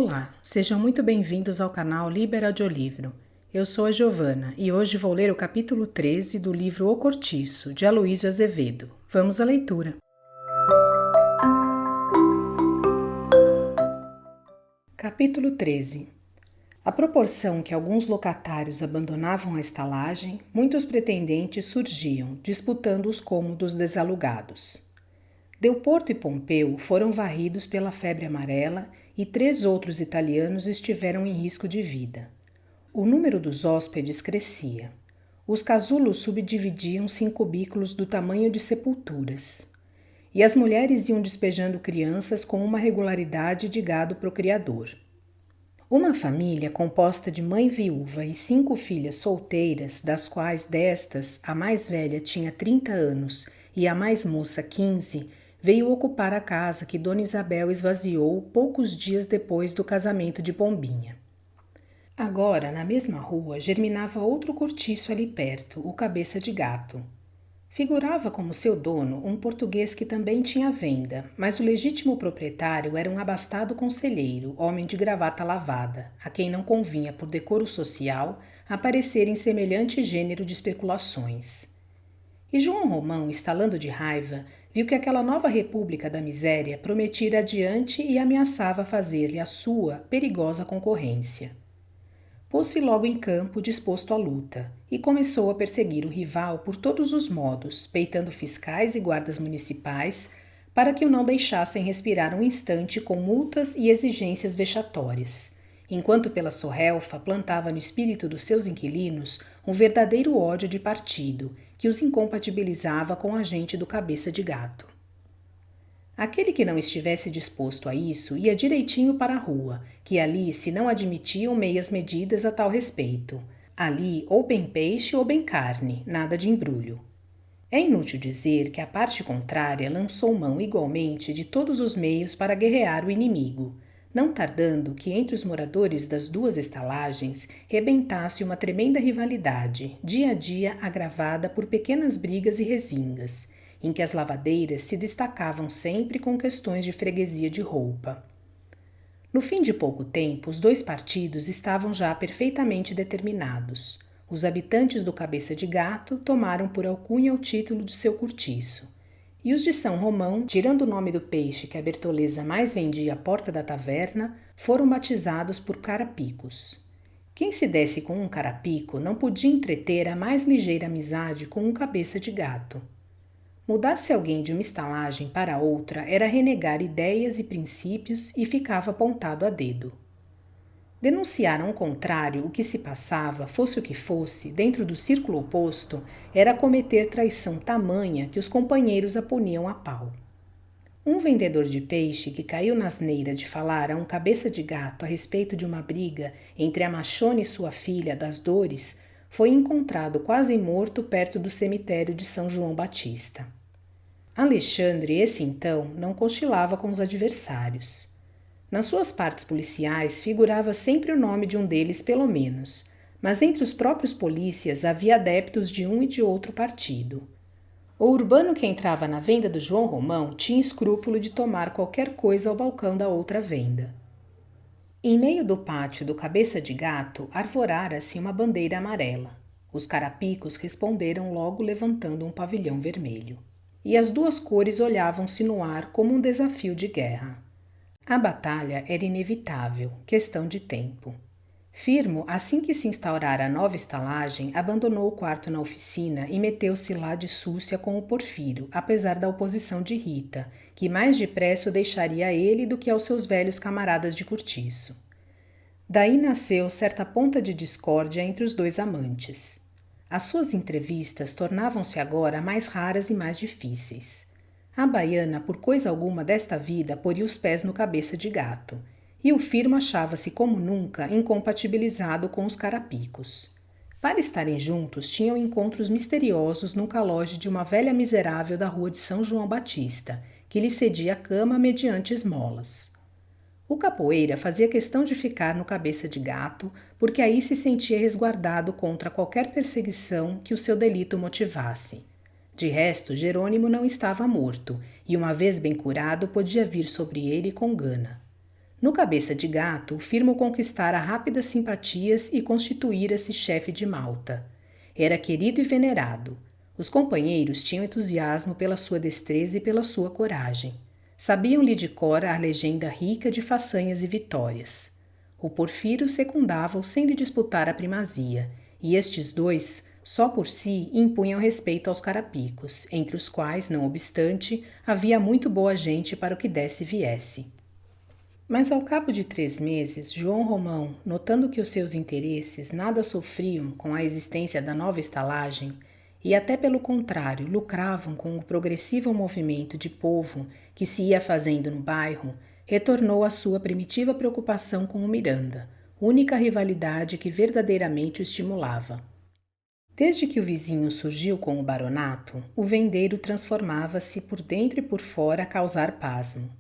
Olá, sejam muito bem-vindos ao canal Liber Audiolivro. Eu sou a Giovana e hoje vou ler o capítulo 13 do livro O Cortiço, de Aloísio Azevedo. Vamos à leitura. Capítulo 13. À proporção que alguns locatários abandonavam a estalagem, muitos pretendentes surgiam, disputando os cômodos desalugados. Delporto e Pompeu foram varridos pela febre amarela e 3 outros italianos estiveram em risco de vida. O número dos hóspedes crescia. Os casulos subdividiam-se em cubículos do tamanho de sepulturas. E as mulheres iam despejando crianças com uma regularidade de gado procriador. Uma família composta de mãe viúva e 5 filhas solteiras, das quais destas a mais velha tinha 30 anos e a mais moça 15, veio ocupar a casa que Dona Isabel esvaziou poucos dias depois do casamento de Pombinha. Agora, na mesma rua, germinava outro cortiço ali perto, o Cabeça de Gato. Figurava como seu dono um português que também tinha venda, mas o legítimo proprietário era um abastado conselheiro, homem de gravata lavada, a quem não convinha, por decoro social, aparecer em semelhante gênero de especulações. E João Romão, estalando de raiva, viu que aquela nova república da miséria prometia ir adiante e ameaçava fazer-lhe a sua perigosa concorrência. Pôs-se logo em campo, disposto à luta, e começou a perseguir o rival por todos os modos, peitando fiscais e guardas municipais, para que o não deixassem respirar um instante com multas e exigências vexatórias, enquanto pela sorrelfa plantava no espírito dos seus inquilinos um verdadeiro ódio de partido, que os incompatibilizava com a gente do Cabeça de Gato. Aquele que não estivesse disposto a isso ia direitinho para a rua, que ali se não admitiam meias medidas a tal respeito. Ali ou bem peixe ou bem carne, nada de embrulho. É inútil dizer que a parte contrária lançou mão igualmente de todos os meios para guerrear o inimigo, não tardando que entre os moradores das 2 estalagens rebentasse uma tremenda rivalidade, dia a dia agravada por pequenas brigas e rezingas, em que as lavadeiras se destacavam sempre com questões de freguesia de roupa. No fim de pouco tempo, os 2 partidos estavam já perfeitamente determinados. Os habitantes do Cabeça de Gato tomaram por alcunha o título de seu cortiço, e os de São Romão, tirando o nome do peixe que a Bertoleza mais vendia à porta da taverna, foram batizados por carapicos. Quem se desse com um carapico não podia entreter a mais ligeira amizade com um Cabeça de Gato. Mudar-se alguém de uma estalagem para outra era renegar ideias e princípios e ficava apontado a dedo. Denunciar ao contrário o que se passava, fosse o que fosse, dentro do círculo oposto, era cometer traição tamanha que os companheiros a puniam a pau. Um vendedor de peixe que caiu na asneira de falar a um Cabeça de Gato a respeito de uma briga entre a machona e sua filha das Dores foi encontrado quase morto perto do cemitério de São João Batista. Alexandre, esse então, não cochilava com os adversários. Nas suas partes policiais figurava sempre o nome de um deles pelo menos, mas entre os próprios polícias havia adeptos de um e de outro partido. O urbano que entrava na venda do João Romão tinha escrúpulo de tomar qualquer coisa ao balcão da outra venda. Em meio do pátio do Cabeça de Gato arvorara-se uma bandeira amarela. Os carapicos responderam logo levantando um pavilhão vermelho. E as 2 cores olhavam-se no ar como um desafio de guerra. A batalha era inevitável, questão de tempo. Firmo, assim que se instaurara a nova estalagem, abandonou o quarto na oficina e meteu-se lá de súcia com o Porfírio, apesar da oposição de Rita, que mais depressa o deixaria a ele do que aos seus velhos camaradas de cortiço. Daí nasceu certa ponta de discórdia entre os 2 amantes. As suas entrevistas tornavam-se agora mais raras e mais difíceis. A baiana, por coisa alguma desta vida, poria os pés no Cabeça de Gato, e o Firmo achava-se como nunca incompatibilizado com os carapicos. Para estarem juntos, tinham encontros misteriosos no caloje de uma velha miserável da rua de São João Batista, que lhe cedia a cama mediante esmolas. O capoeira fazia questão de ficar no Cabeça de Gato, porque aí se sentia resguardado contra qualquer perseguição que o seu delito motivasse. De resto, Jerônimo não estava morto, e uma vez bem curado podia vir sobre ele com gana. No Cabeça de Gato, o firmo conquistara rápidas simpatias e constituíra-se chefe de Malta. Era querido e venerado. Os companheiros tinham entusiasmo pela sua destreza e pela sua coragem. Sabiam-lhe de cor a legenda rica de façanhas e vitórias. O Porfírio secundava-o sem lhe disputar a primazia, e estes dois, só por si, impunham respeito aos carapicos, entre os quais, não obstante, havia muito boa gente para o que desse viesse. Mas ao cabo de 3 meses, João Romão, notando que os seus interesses nada sofriam com a existência da nova estalagem, e até pelo contrário lucravam com o progressivo movimento de povo que se ia fazendo no bairro, retornou à sua primitiva preocupação com o Miranda, única rivalidade que verdadeiramente o estimulava. Desde que o vizinho surgiu com o baronato, o vendeiro transformava-se por dentro e por fora a causar pasmo.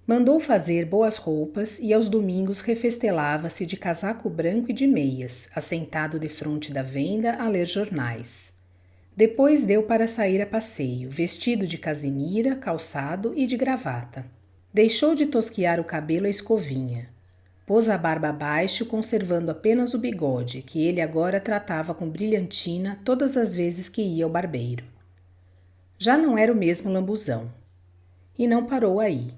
Mandou fazer boas roupas e aos domingos refestelava-se de casaco branco e de meias, assentado defronte da venda a ler jornais. Depois deu para sair a passeio, vestido de casimira, calçado e de gravata. Deixou de tosquiar o cabelo à escovinha. Pôs a barba abaixo, conservando apenas o bigode, que ele agora tratava com brilhantina todas as vezes que ia ao barbeiro. Já não era o mesmo lambuzão. E não parou aí.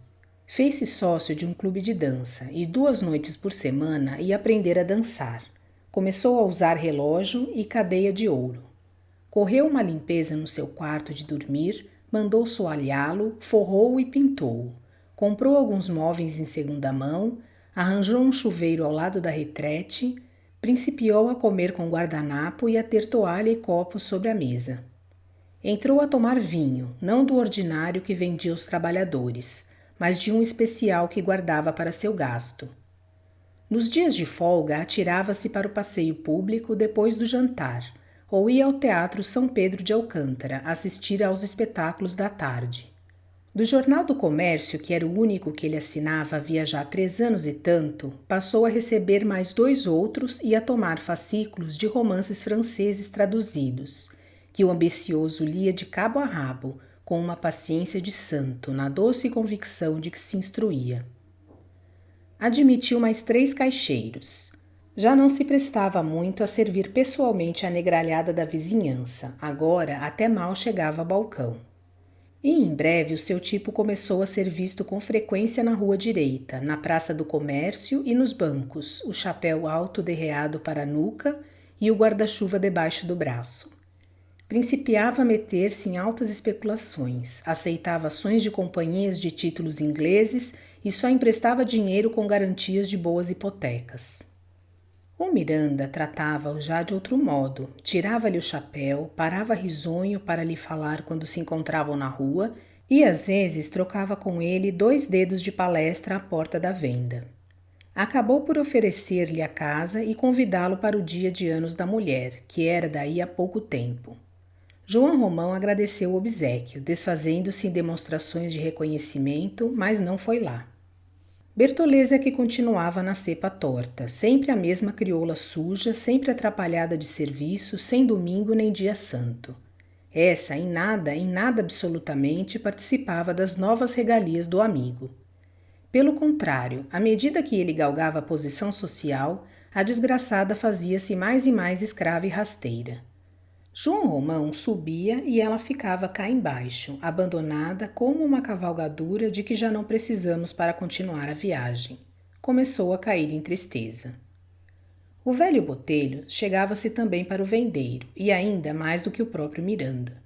Fez-se sócio de um clube de dança e 2 noites por semana ia aprender a dançar. Começou a usar relógio e cadeia de ouro. Correu uma limpeza no seu quarto de dormir, mandou soalhá-lo, forrou-o e pintou-o. Comprou alguns móveis em segunda mão, arranjou um chuveiro ao lado da retrete, principiou a comer com guardanapo e a ter toalha e copos sobre a mesa. Entrou a tomar vinho, não do ordinário que vendia aos trabalhadores, mas de um especial que guardava para seu gasto. Nos dias de folga, atirava-se para o passeio público depois do jantar, ou ia ao Teatro São Pedro de Alcântara assistir aos espetáculos da tarde. Do Jornal do Comércio, que era o único que ele assinava havia já 3 anos e tanto, passou a receber mais 2 outros e a tomar fascículos de romances franceses traduzidos, que o ambicioso lia de cabo a rabo, com uma paciência de santo, na doce convicção de que se instruía. Admitiu mais 3 caixeiros. Já não se prestava muito a servir pessoalmente a negralhada da vizinhança, agora até mal chegava a balcão. E em breve o seu tipo começou a ser visto com frequência na rua direita, na Praça do Comércio e nos bancos, o chapéu alto derreado para a nuca e o guarda-chuva debaixo do braço. Principiava a meter-se em altas especulações, aceitava ações de companhias de títulos ingleses e só emprestava dinheiro com garantias de boas hipotecas. O Miranda tratava-o já de outro modo, tirava-lhe o chapéu, parava risonho para lhe falar quando se encontravam na rua e às vezes trocava com ele 2 dedos de palestra à porta da venda. Acabou por oferecer-lhe a casa e convidá-lo para o dia de anos da mulher, que era daí a pouco tempo. João Romão agradeceu o obséquio, desfazendo-se em demonstrações de reconhecimento, mas não foi lá. Bertoleza que continuava na cepa torta, sempre a mesma crioula suja, sempre atrapalhada de serviço, sem domingo nem dia santo. Essa, em nada absolutamente, participava das novas regalias do amigo. Pelo contrário, à medida que ele galgava a posição social, a desgraçada fazia-se mais e mais escrava e rasteira. João Romão subia e ela ficava cá embaixo, abandonada como uma cavalgadura de que já não precisamos para continuar a viagem. Começou a cair em tristeza. O velho Botelho chegava-se também para o vendeiro, e ainda mais do que o próprio Miranda.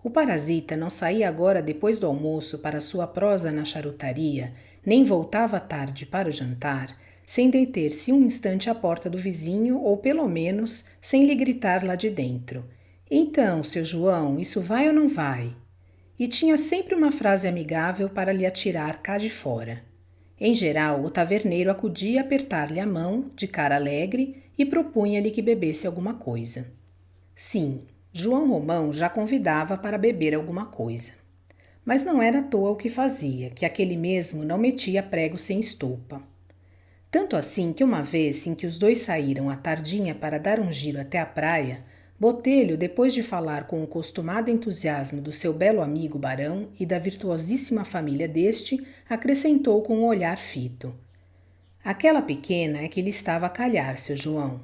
O parasita não saía agora depois do almoço para sua prosa na charutaria, nem voltava à tarde para o jantar, sem deter-se um instante à porta do vizinho ou, pelo menos, sem lhe gritar lá de dentro: "Então, seu João, isso vai ou não vai?" E tinha sempre uma frase amigável para lhe atirar cá de fora. Em geral, o taverneiro acudia a apertar-lhe a mão, de cara alegre, e propunha-lhe que bebesse alguma coisa. Sim, João Romão já convidava para beber alguma coisa. Mas não era à toa o que fazia, que aquele mesmo não metia prego sem estopa. Tanto assim que uma vez em que os 2 saíram à tardinha para dar um giro até a praia, Botelho, depois de falar com o costumado entusiasmo do seu belo amigo barão e da virtuosíssima família deste, acrescentou com um olhar fito. Aquela pequena é que lhe estava a calhar, seu João.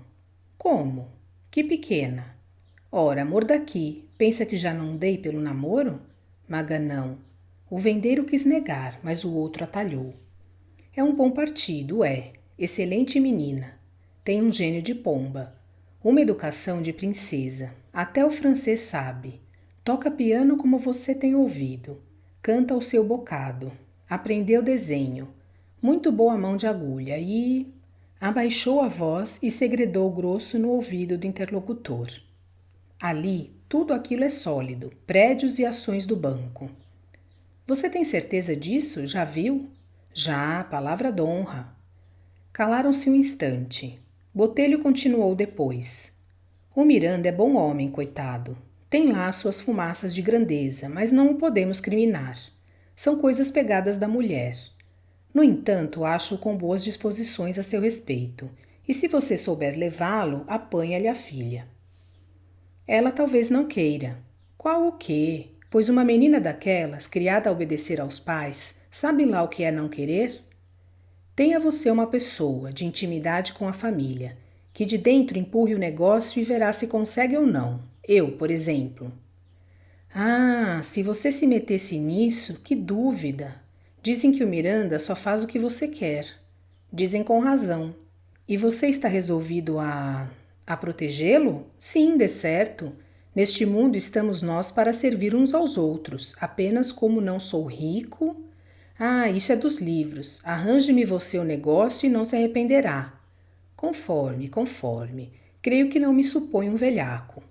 Como? Que pequena? Ora, amor daqui, pensa que já não dei pelo namoro? Maganão. O vendeiro quis negar, mas o outro atalhou. É um bom partido, é. Excelente menina. Tem um gênio de pomba. Uma educação de princesa. Até o francês sabe. Toca piano como você tem ouvido. Canta o seu bocado. Aprendeu desenho. Muito boa mão de agulha e... Abaixou a voz e segredou grosso no ouvido do interlocutor. Ali, tudo aquilo é sólido. Prédios e ações do banco. Você tem certeza disso? Já viu? Já, palavra d'honra. Calaram-se um instante. Botelho continuou depois. O Miranda é bom homem, coitado. Tem lá suas fumaças de grandeza, mas não o podemos criminar. São coisas pegadas da mulher. No entanto, acho-o com boas disposições a seu respeito. E se você souber levá-lo, apanha-lhe a filha. Ela talvez não queira. Qual o quê? Pois uma menina daquelas, criada a obedecer aos pais, sabe lá o que é não querer? Tenha você uma pessoa de intimidade com a família, que de dentro empurre o negócio e verá se consegue ou não. Eu, por exemplo. Ah, se você se metesse nisso, que dúvida! Dizem que o Miranda só faz o que você quer. Dizem com razão. E você está resolvido a protegê-lo? Sim, de certo. Neste mundo estamos nós para servir uns aos outros. Apenas como não sou rico... Ah, isso é dos livros. Arranje-me você o negócio e não se arrependerá. Conforme, conforme. Creio que não me supõe um velhaco.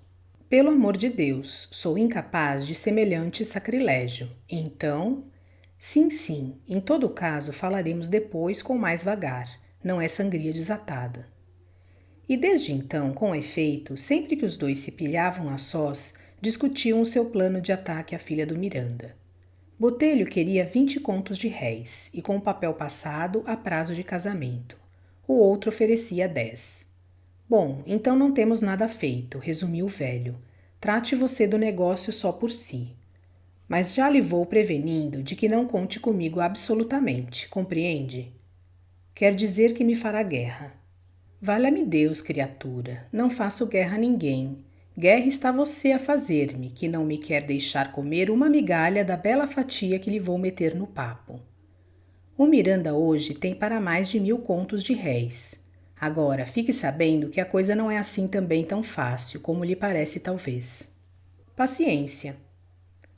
Pelo amor de Deus, sou incapaz de semelhante sacrilégio. Então... Sim, sim. Em todo caso, falaremos depois com mais vagar. Não é sangria desatada. E desde então, com efeito, sempre que os dois se pilhavam a sós, discutiam o seu plano de ataque à filha do Miranda. Botelho queria 20 contos de réis e com o papel passado a prazo de casamento. O outro oferecia 10. Bom, então não temos nada feito, resumiu o velho. Trate você do negócio só por si. Mas já lhe vou prevenindo de que não conte comigo absolutamente, compreende? Quer dizer que me fará guerra. Valha-me Deus, criatura, não faço guerra a ninguém. Guerra está você a fazer-me, que não me quer deixar comer uma migalha da bela fatia que lhe vou meter no papo. O Miranda hoje tem para mais de 1000 contos de réis. Agora, fique sabendo que a coisa não é assim também tão fácil, como lhe parece talvez. Paciência.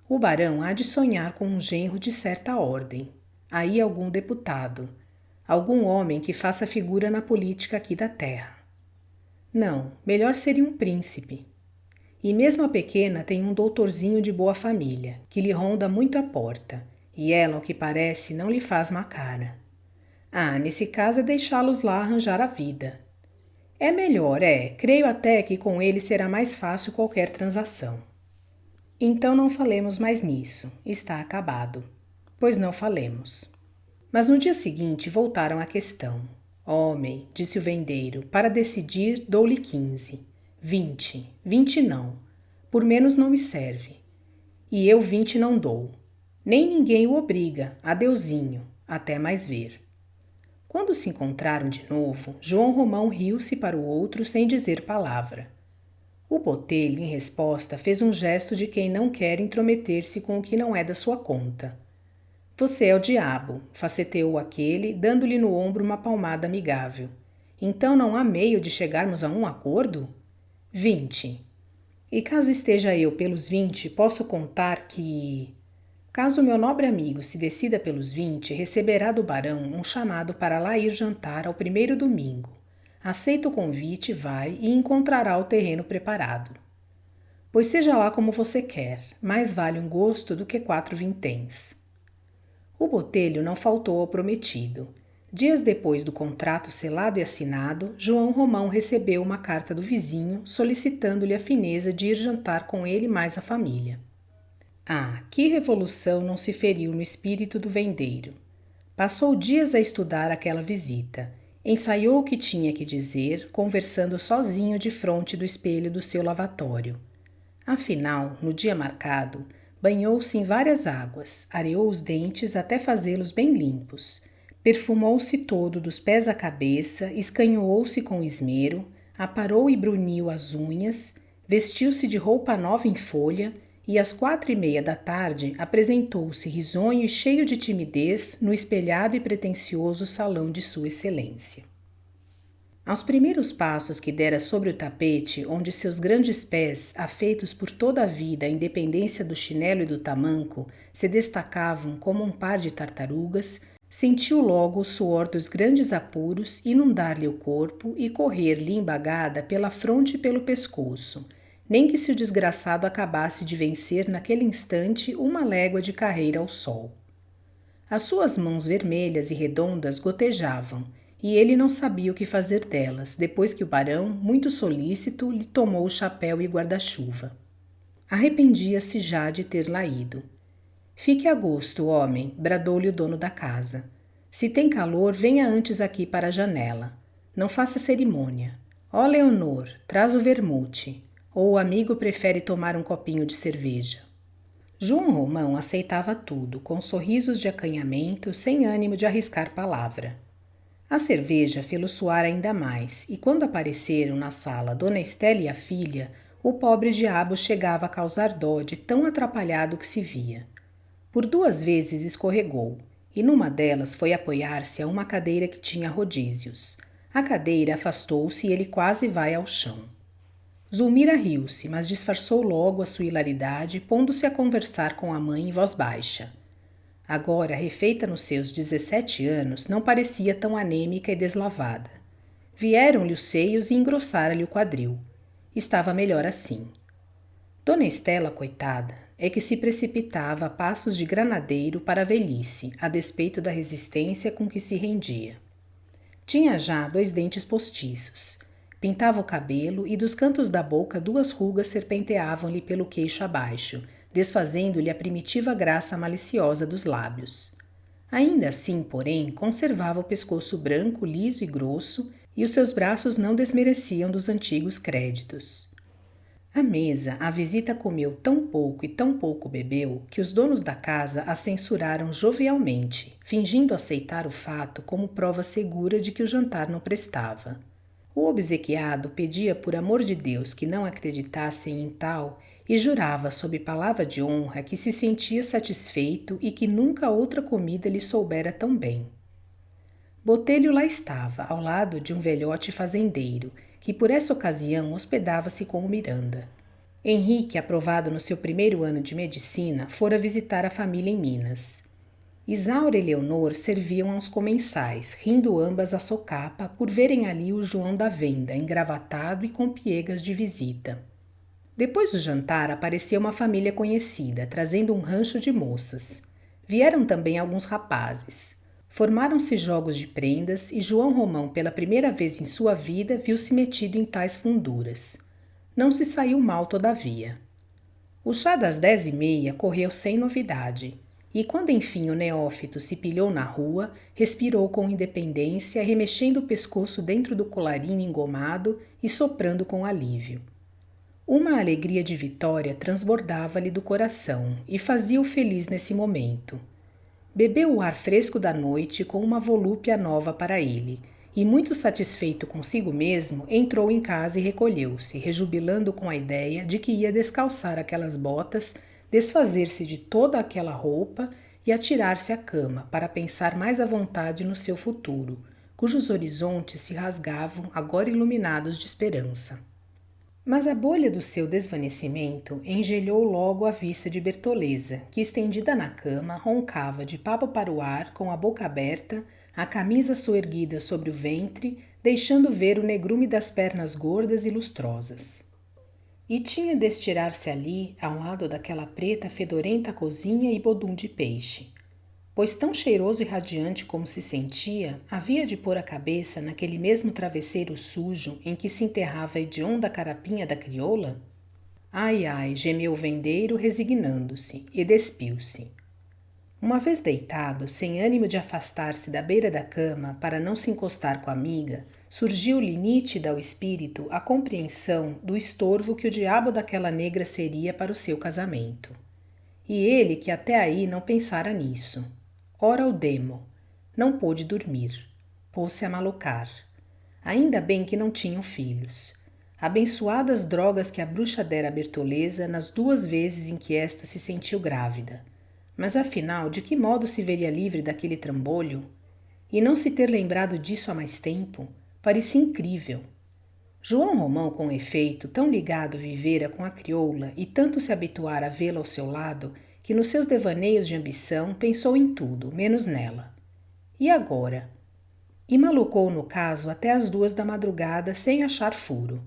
O barão há de sonhar com um genro de certa ordem. Aí algum deputado, algum homem que faça figura na política aqui da terra. Não, melhor seria um príncipe. E mesmo a pequena tem um doutorzinho de boa família, que lhe ronda muito a porta, e ela, ao que parece, não lhe faz má cara. Ah, nesse caso é deixá-los lá arranjar a vida. É melhor, creio até que com ele será mais fácil qualquer transação. Então não falemos mais nisso, está acabado. Pois não falemos. Mas no dia seguinte voltaram à questão. Homem, disse o vendeiro, para decidir dou-lhe 15. 20. 20 não. Por menos não me serve. E eu 20 não dou. Nem ninguém o obriga. Adeuzinho. Até mais ver. Quando se encontraram de novo, João Romão riu-se para o outro sem dizer palavra. O Botelho, em resposta, fez um gesto de quem não quer intrometer-se com o que não é da sua conta. Você é o diabo, faceteou aquele, dando-lhe no ombro uma palmada amigável. Então não há meio de chegarmos a um acordo? 20. E caso esteja eu pelos 20, posso contar que... Caso meu nobre amigo se decida pelos 20, receberá do barão um chamado para lá ir jantar ao primeiro domingo. Aceita o convite, vai e encontrará o terreno preparado. Pois seja lá como você quer, mais vale um gosto do que 4 vinténs. O Botelho não faltou ao prometido. Dias depois do contrato selado e assinado, João Romão recebeu uma carta do vizinho solicitando-lhe a fineza de ir jantar com ele mais a família. Ah, que revolução não se feriu no espírito do vendeiro. Passou dias a estudar aquela visita Ensaiou o que tinha que dizer, conversando sozinho defronte do espelho do seu lavatório. Afinal, no dia marcado, banhou-se em várias águas, areou os dentes até fazê-los bem limpos, perfumou-se todo dos pés à cabeça, escanhoou-se com esmero, aparou e bruniu as unhas, vestiu-se de roupa nova em folha e às 4:30 da tarde apresentou-se risonho e cheio de timidez no espelhado e pretensioso salão de Sua Excelência. Aos primeiros passos que dera sobre o tapete, onde seus grandes pés, afeitos por toda a vida à independência do chinelo e do tamanco, se destacavam como um par de tartarugas, sentiu logo o suor dos grandes apuros inundar-lhe o corpo e correr-lhe embagada pela fronte e pelo pescoço, nem que se o desgraçado acabasse de vencer naquele instante uma légua de carreira ao sol. As suas mãos vermelhas e redondas gotejavam, e ele não sabia o que fazer delas, depois que o barão, muito solícito, lhe tomou o chapéu e guarda-chuva. Arrependia-se já de ter lá ido. Fique a gosto, homem, bradou-lhe o dono da casa. Se tem calor, venha antes aqui para a janela. Não faça cerimônia. Ó Leonor, traz o vermute. Ou o amigo prefere tomar um copinho de cerveja? João Romão aceitava tudo, com sorrisos de acanhamento, sem ânimo de arriscar palavra. A cerveja fê-lo suar ainda mais, e quando apareceram na sala Dona Estela e a filha, o pobre diabo chegava a causar dó de tão atrapalhado que se via. Por 2 vezes escorregou, e numa delas foi apoiar-se a uma cadeira que tinha rodízios. A cadeira afastou-se e ele quase vai ao chão. Zulmira riu-se, mas disfarçou logo a sua hilaridade, pondo-se a conversar com a mãe em voz baixa. Agora, refeita nos seus 17 anos, não parecia tão anêmica e deslavada. Vieram-lhe os seios e engrossaram-lhe o quadril. Estava melhor assim. Dona Estela, coitada, é que se precipitava a passos de granadeiro para a velhice, a despeito da resistência com que se rendia. Tinha já 2 dentes postiços. Pintava o cabelo e dos cantos da boca 2 rugas serpenteavam-lhe pelo queixo abaixo, desfazendo-lhe a primitiva graça maliciosa dos lábios. Ainda assim, porém, conservava o pescoço branco, liso e grosso, e os seus braços não desmereciam dos antigos créditos. À mesa, a visita comeu tão pouco e tão pouco bebeu que os donos da casa a censuraram jovialmente, fingindo aceitar o fato como prova segura de que o jantar não prestava. O obsequiado pedia por amor de Deus que não acreditassem em tal e jurava sob palavra de honra que se sentia satisfeito e que nunca outra comida lhe soubera tão bem. Botelho lá estava, ao lado de um velhote fazendeiro, que por essa ocasião hospedava-se com o Miranda. Henrique, aprovado no seu 1º ano de medicina, fora visitar a família em Minas. Isaura e Leonor serviam aos comensais, rindo ambas à socapa por verem ali o João da venda, engravatado e com piegas de visita. Depois do jantar apareceu uma família conhecida, trazendo um rancho de moças. Vieram também alguns rapazes. Formaram-se jogos de prendas e João Romão, pela primeira vez em sua vida, viu-se metido em tais funduras. Não se saiu mal, todavia. O chá das 10:30 correu sem novidade, e quando enfim o neófito se pilhou na rua, respirou com independência, remexendo o pescoço dentro do colarinho engomado e soprando com alívio. Uma alegria de vitória transbordava-lhe do coração e fazia-o feliz nesse momento. Bebeu o ar fresco da noite com uma volúpia nova para ele, e muito satisfeito consigo mesmo, entrou em casa e recolheu-se, rejubilando com a ideia de que ia descalçar aquelas botas, desfazer-se de toda aquela roupa e atirar-se à cama para pensar mais à vontade no seu futuro, cujos horizontes se rasgavam agora iluminados de esperança. Mas a bolha do seu desvanecimento engelhou logo a vista de Bertoleza, que estendida na cama roncava de papo para o ar com a boca aberta, a camisa soerguida sobre o ventre, deixando ver o negrume das pernas gordas e lustrosas. E tinha de estirar-se ali, ao lado daquela preta fedorenta cozinha e bodum de peixe. Pois tão cheiroso e radiante como se sentia, havia de pôr a cabeça naquele mesmo travesseiro sujo em que se enterrava a hedionda carapinha da crioula? Ai, ai, gemeu o vendeiro resignando-se, e despiu-se. Uma vez deitado, sem ânimo de afastar-se da beira da cama para não se encostar com a amiga, surgiu-lhe nítida ao espírito a compreensão do estorvo que o diabo daquela negra seria para o seu casamento. E ele, que até aí não pensara nisso. Ora o demo. Não pôde dormir. Pôs-se a malucar. Ainda bem que não tinham filhos. Abençoadas drogas que a bruxa dera à Bertoleza nas 2 vezes em que esta se sentiu grávida. Mas afinal, de que modo se veria livre daquele trambolho? E não se ter lembrado disso há mais tempo? Parecia incrível. João Romão, com efeito, tão ligado vivera com a crioula e tanto se habituara a vê-la ao seu lado, que nos seus devaneios de ambição pensou em tudo, menos nela. E agora? E malucou no caso até as 2 da madrugada sem achar furo.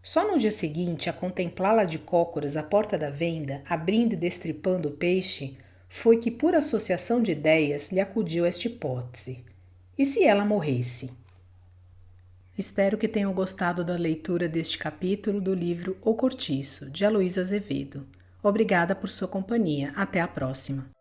Só no dia seguinte, a contemplá-la de cócoras à porta da venda, abrindo e destripando o peixe, foi que por associação de ideias lhe acudiu esta hipótese. E se ela morresse? Espero que tenham gostado da leitura deste capítulo do livro O Cortiço, de Aloísio Azevedo. Obrigada por sua companhia. Até a próxima.